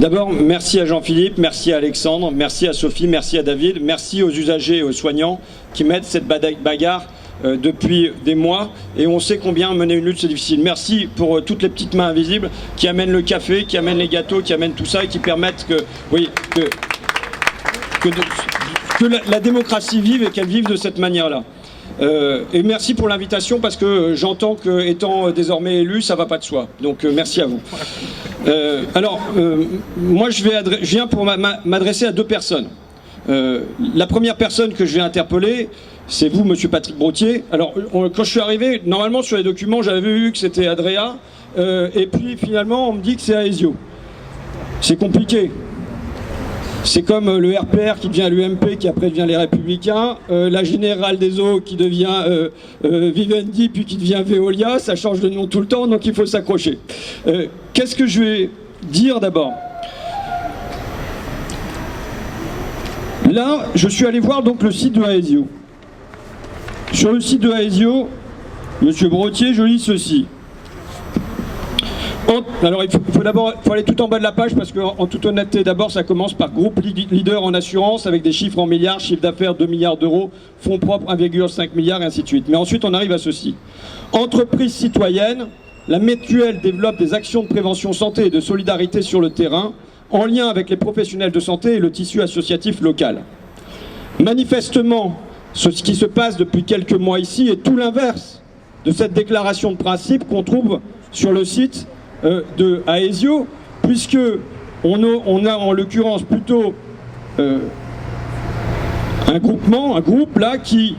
D'abord, merci à Jean-Philippe, merci à Alexandre, merci à Sophie, merci à David, merci aux usagers et aux soignants qui mettent cette bagarre depuis des mois, et on sait combien mener une lutte c'est difficile. Merci pour toutes les petites mains invisibles qui amènent le café, qui amènent les gâteaux, qui amènent tout ça et qui permettent que la démocratie vive et qu'elle vive de cette manière-là. Et merci pour l'invitation, parce que j'entends qu'étant désormais élu, ça va pas de soi. Donc merci à vous. Moi je viens pour m'adresser à deux personnes. La première personne que je vais interpeller, c'est vous, monsieur Patrick Brotier. Alors, quand je suis arrivé, normalement sur les documents, j'avais vu que c'était Adrea, et puis finalement, on me dit que c'est Aesio. C'est compliqué. C'est comme le RPR qui devient l'UMP, qui après devient les Républicains, la Générale des Eaux qui devient Vivendi, puis qui devient Veolia, ça change de nom tout le temps, donc il faut s'accrocher. Qu'est-ce que je vais dire d'abord ? Là, je suis allé voir donc le site de Aesio. Sur le site de Aesio, monsieur Brotier, je lis ceci. Alors, il faut aller tout en bas de la page, parce qu'en toute honnêteté, d'abord, ça commence par groupe leader en assurance, avec des chiffres en milliards, chiffre d'affaires 2 milliards d'euros, fonds propres 1,5 milliard, et ainsi de suite. Mais ensuite, on arrive à ceci. Entreprise citoyenne, la mutuelle développe des actions de prévention santé et de solidarité sur le terrain, en lien avec les professionnels de santé et le tissu associatif local. Manifestement, ce qui se passe depuis quelques mois ici est tout l'inverse de cette déclaration de principe qu'on trouve sur le site de Aesio, puisque on a en l'occurrence plutôt un groupe là qui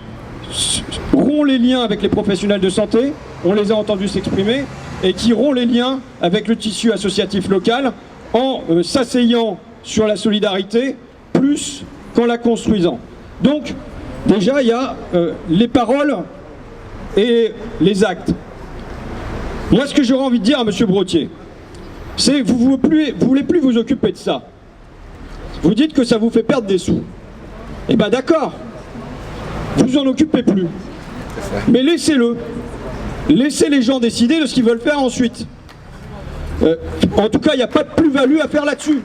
rompt les liens avec les professionnels de santé, on les a entendus s'exprimer, et qui rompt les liens avec le tissu associatif local en s'asseyant sur la solidarité plus qu'en la construisant. Donc, déjà, il y a les paroles et les actes. Moi, ce que j'aurais envie de dire à M. Brotier, c'est que vous ne voulez plus vous occuper de ça. Vous dites que ça vous fait perdre des sous. Eh bien, d'accord, vous en occupez plus. Mais laissez-le. Laissez les gens décider de ce qu'ils veulent faire ensuite. En tout cas, il n'y a pas de plus-value à faire là-dessus.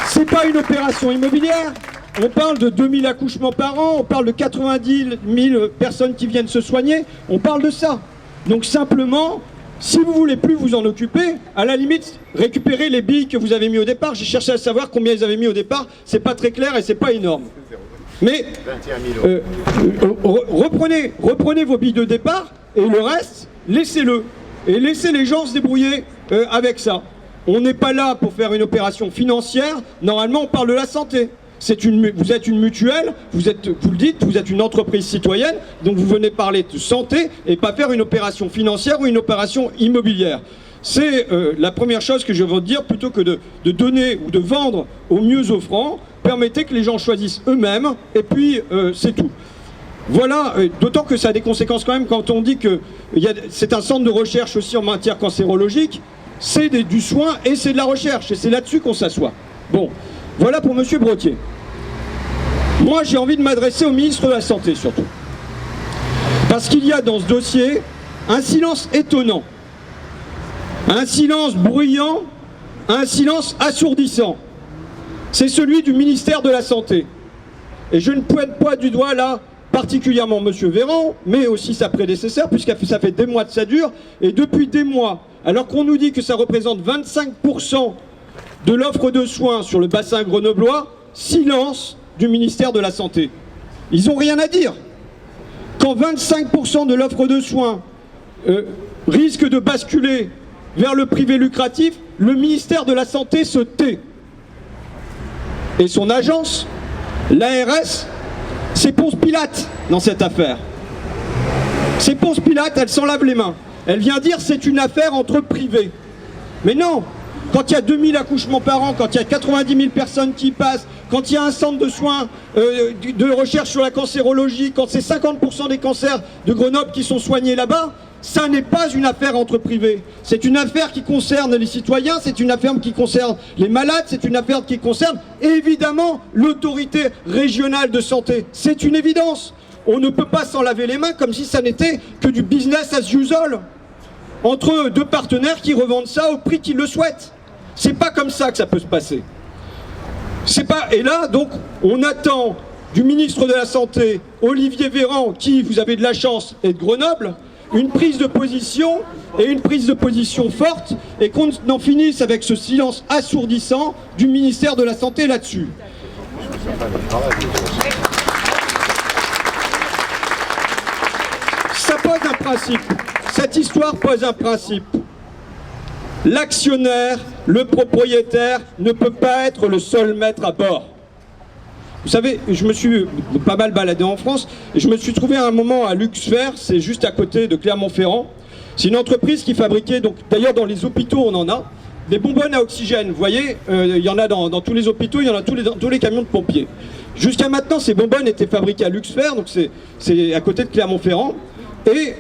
C'est pas une opération immobilière. On parle de 2000 accouchements par an, on parle de 90 000 personnes qui viennent se soigner, on parle de ça. Donc simplement, si vous voulez plus vous en occuper, à la limite, récupérez les billes que vous avez mis au départ. J'ai cherché à savoir combien ils avaient mis au départ, c'est pas très clair et c'est pas énorme. Mais reprenez vos billes de départ et le reste, laissez-le. Et laissez les gens se débrouiller avec ça. On n'est pas là pour faire une opération financière, normalement on parle de la santé. Vous êtes une mutuelle, vous le dites, vous êtes une entreprise citoyenne, donc vous venez parler de santé et pas faire une opération financière ou une opération immobilière. C'est la première chose que je veux dire, plutôt que de donner ou de vendre au mieux offrant, permettez que les gens choisissent eux-mêmes, et puis c'est tout. Voilà, d'autant que ça a des conséquences quand même quand on dit que c'est un centre de recherche aussi en matière cancérologique, c'est du soin et c'est de la recherche, et c'est là-dessus qu'on s'assoit. Bon, voilà pour M. Brotier. Moi, j'ai envie de m'adresser au ministre de la Santé, surtout. Parce qu'il y a dans ce dossier un silence étonnant, un silence bruyant, un silence assourdissant. C'est celui du ministère de la Santé. Et je ne pointe pas du doigt, là, particulièrement M. Véran, mais aussi sa prédécesseur, puisque ça fait des mois que ça dure, et depuis des mois, alors qu'on nous dit que ça représente 25% de l'offre de soins sur le bassin grenoblois, silence du ministère de la Santé. Ils n'ont rien à dire. Quand 25% de l'offre de soins risque de basculer vers le privé lucratif, le ministère de la Santé se tait. Et son agence, l'ARS, c'est Ponce Pilate dans cette affaire. C'est Ponce Pilate, elle s'en lave les mains. Elle vient dire c'est une affaire entre privés. Mais non, quand il y a 2000 accouchements par an, quand il y a 90 000 personnes qui passent, quand il y a un centre de soins de recherche sur la cancérologie, quand c'est 50% des cancers de Grenoble qui sont soignés là-bas, ça n'est pas une affaire entre privés. C'est une affaire qui concerne les citoyens, c'est une affaire qui concerne les malades, c'est une affaire qui concerne évidemment l'autorité régionale de santé. C'est une évidence. On ne peut pas s'en laver les mains comme si ça n'était que du business as usual entre deux partenaires qui revendent ça au prix qu'ils le souhaitent. C'est pas comme ça que ça peut se passer. C'est pas... Et là, donc, on attend du ministre de la Santé, Olivier Véran, qui, vous avez de la chance, est de Grenoble, une prise de position, et une prise de position forte, et qu'on en finisse avec ce silence assourdissant du ministère de la Santé là-dessus. Ça pose un principe. Cette histoire pose un principe. L'actionnaire, le propriétaire, ne peut pas être le seul maître à bord. Vous savez, je me suis pas mal baladé en France, et je me suis trouvé à un moment à Luxfer, c'est juste à côté de Clermont-Ferrand. C'est une entreprise qui fabriquait, donc d'ailleurs dans les hôpitaux on en a, des bonbonnes à oxygène. Vous voyez, il y en a dans tous les hôpitaux, il y en a dans tous les camions de pompiers. Jusqu'à maintenant, ces bonbonnes étaient fabriquées à Luxfer, donc c'est à côté de Clermont-Ferrand. Et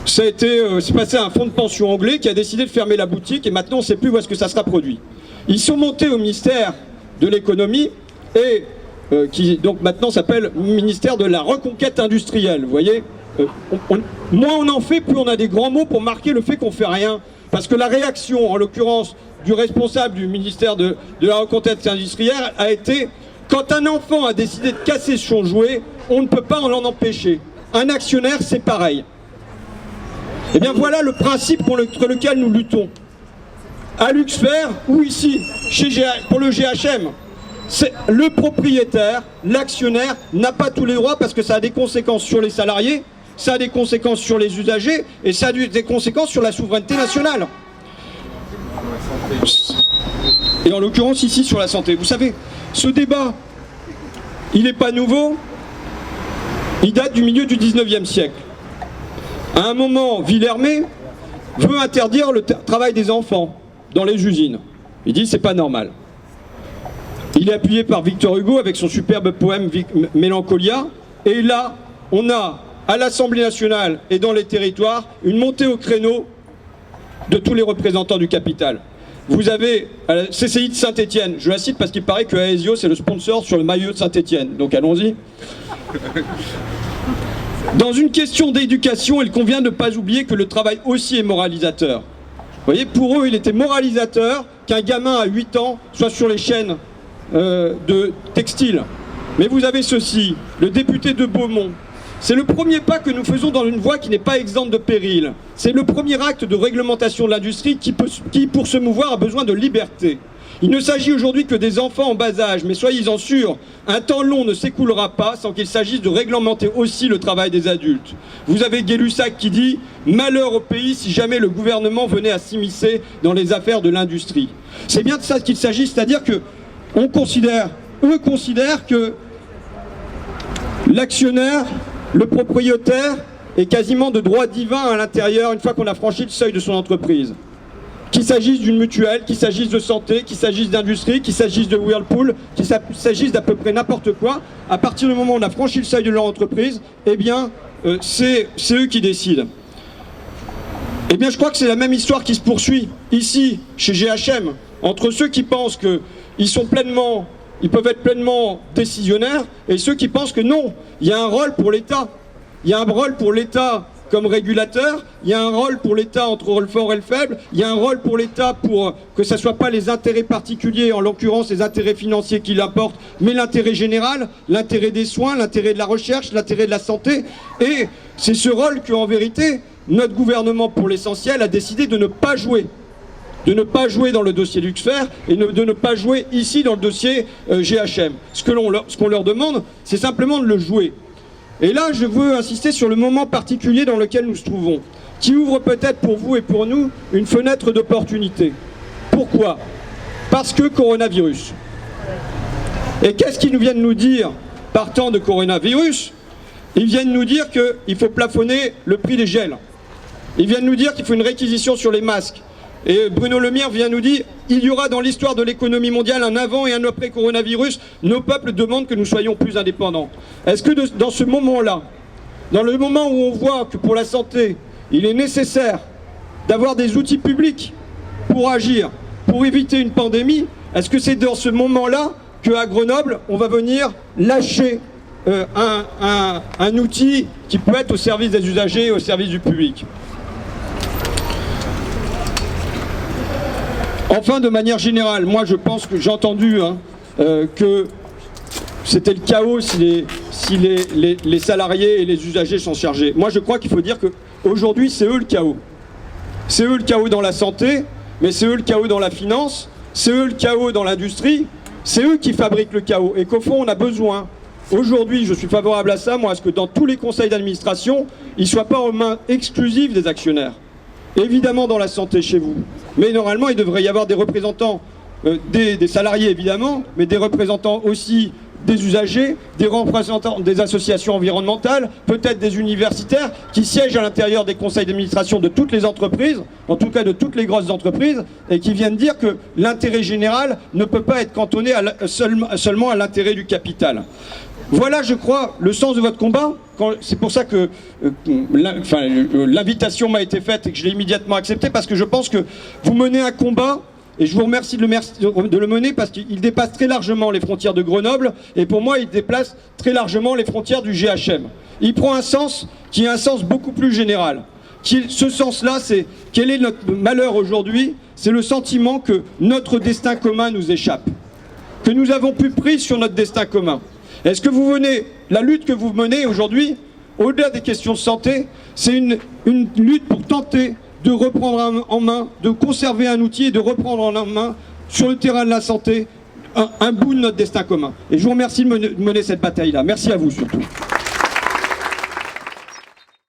c'est passé à un fonds de pension anglais qui a décidé de fermer la boutique, et maintenant on ne sait plus où est-ce que ça sera produit. Ils sont montés au ministère de l'économie, et qui donc maintenant s'appelle ministère de la reconquête industrielle. Vous voyez, moins on en fait, plus on a des grands mots pour marquer le fait qu'on fait rien. Parce que la réaction, en l'occurrence, du responsable du ministère de la reconquête industrielle a été: quand un enfant a décidé de casser son jouet, on ne peut pas l'en empêcher. Un actionnaire, c'est pareil. Eh bien voilà le principe contre lequel nous luttons. À Luxfer ou ici, pour le GHM. Le propriétaire, l'actionnaire, n'a pas tous les droits parce que ça a des conséquences sur les salariés, ça a des conséquences sur les usagers et ça a des conséquences sur la souveraineté nationale. Et en l'occurrence ici sur la santé. Vous savez, ce débat, il n'est pas nouveau, il date du milieu du 19e siècle. À un moment, Villermé veut interdire le travail des enfants dans les usines. Il dit c'est pas normal. Il est appuyé par Victor Hugo avec son superbe poème Mélancolia. Et là, on a à l'Assemblée nationale et dans les territoires une montée au créneau de tous les représentants du capital. Vous avez à la CCI de Saint-Étienne, je la cite parce qu'il paraît que Aesio c'est le sponsor sur le maillot de Saint-Étienne, donc allons-y. Dans une question d'éducation, il convient de ne pas oublier que le travail aussi est moralisateur. Vous voyez, pour eux, il était moralisateur qu'un gamin à 8 ans soit sur les chaînes de textile. Mais vous avez ceci, le député de Beaumont. C'est le premier pas que nous faisons dans une voie qui n'est pas exempte de péril. C'est le premier acte de réglementation de l'industrie qui, pour se mouvoir, a besoin de liberté. Il ne s'agit aujourd'hui que des enfants en bas âge, mais soyez-en sûrs, un temps long ne s'écoulera pas sans qu'il s'agisse de réglementer aussi le travail des adultes. Vous avez Gay-Lussac qui dit « Malheur au pays si jamais le gouvernement venait à s'immiscer dans les affaires de l'industrie ». C'est bien de ça qu'il s'agit, c'est-à-dire que eux considèrent que l'actionnaire, le propriétaire, est quasiment de droit divin à l'intérieur une fois qu'on a franchi le seuil de son entreprise. Qu'il s'agisse d'une mutuelle, qu'il s'agisse de santé, qu'il s'agisse d'industrie, qu'il s'agisse de Whirlpool, qu'il s'agisse d'à peu près n'importe quoi, à partir du moment où on a franchi le seuil de leur entreprise, eh bien, c'est eux qui décident. Eh bien, je crois que c'est la même histoire qui se poursuit ici, chez GHM, entre ceux qui pensent qu'ils peuvent être pleinement décisionnaires et ceux qui pensent que non, il y a un rôle pour l'État. Il y a un rôle pour l'État comme régulateur, il y a un rôle pour l'État entre le fort et le faible, il y a un rôle pour l'État pour que ce ne soit pas les intérêts particuliers, en l'occurrence les intérêts financiers qui l'importent, mais l'intérêt général, l'intérêt des soins, l'intérêt de la recherche, l'intérêt de la santé. Et c'est ce rôle qu'en vérité, notre gouvernement, pour l'essentiel, a décidé de ne pas jouer. De ne pas jouer dans le dossier Luxfer et de ne pas jouer ici dans le dossier GHM. Ce qu'on leur demande, c'est simplement de le jouer. Et là, je veux insister sur le moment particulier dans lequel nous nous trouvons, qui ouvre peut-être pour vous et pour nous une fenêtre d'opportunité. Pourquoi ? Parce que coronavirus. Et qu'est-ce qu'ils nous viennent nous dire partant de coronavirus ? Ils viennent nous dire qu'il faut plafonner le prix des gels. Ils viennent nous dire qu'il faut une réquisition sur les masques. Et Bruno Le Maire vient nous dire il y aura dans l'histoire de l'économie mondiale un avant et un après coronavirus. Nos peuples demandent que nous soyons plus indépendants. Est-ce que dans ce moment-là, dans le moment où on voit que pour la santé, il est nécessaire d'avoir des outils publics pour agir, pour éviter une pandémie, est-ce que c'est dans ce moment-là qu'à Grenoble, on va venir lâcher un outil qui peut être au service des usagers et au service du public ? Enfin, de manière générale, moi je pense que j'ai entendu que c'était le chaos si les salariés et les usagers sont chargés. Moi je crois qu'il faut dire qu'aujourd'hui c'est eux le chaos. C'est eux le chaos dans la santé, mais c'est eux le chaos dans la finance, c'est eux le chaos dans l'industrie, c'est eux qui fabriquent le chaos. Et qu'au fond on a besoin, aujourd'hui je suis favorable à ça, moi, à ce que dans tous les conseils d'administration, ils ne soient pas aux mains exclusives des actionnaires. Évidemment dans la santé chez vous, mais normalement il devrait y avoir des représentants des salariés évidemment, mais des représentants aussi des usagers, des représentants des associations environnementales, peut-être des universitaires qui siègent à l'intérieur des conseils d'administration de toutes les entreprises, en tout cas de toutes les grosses entreprises, et qui viennent dire que l'intérêt général ne peut pas être cantonné seulement à l'intérêt du capital. Voilà, je crois, le sens de votre combat. C'est pour ça que l'invitation m'a été faite et que je l'ai immédiatement acceptée, parce que je pense que vous menez un combat, et je vous remercie de le mener, parce qu'il dépasse très largement les frontières de Grenoble, et pour moi, il déplace très largement les frontières du GHM. Il prend un sens qui est un sens beaucoup plus général. Ce sens-là, c'est quel est notre malheur aujourd'hui? C'est le sentiment que notre destin commun nous échappe, que nous avons plus prise sur notre destin commun. Est-ce que la lutte que vous menez aujourd'hui, au-delà des questions de santé, c'est une lutte pour tenter de reprendre en main, de conserver un outil et de reprendre en main, sur le terrain de la santé, un bout de notre destin commun. Et je vous remercie de mener cette bataille-là. Merci à vous surtout.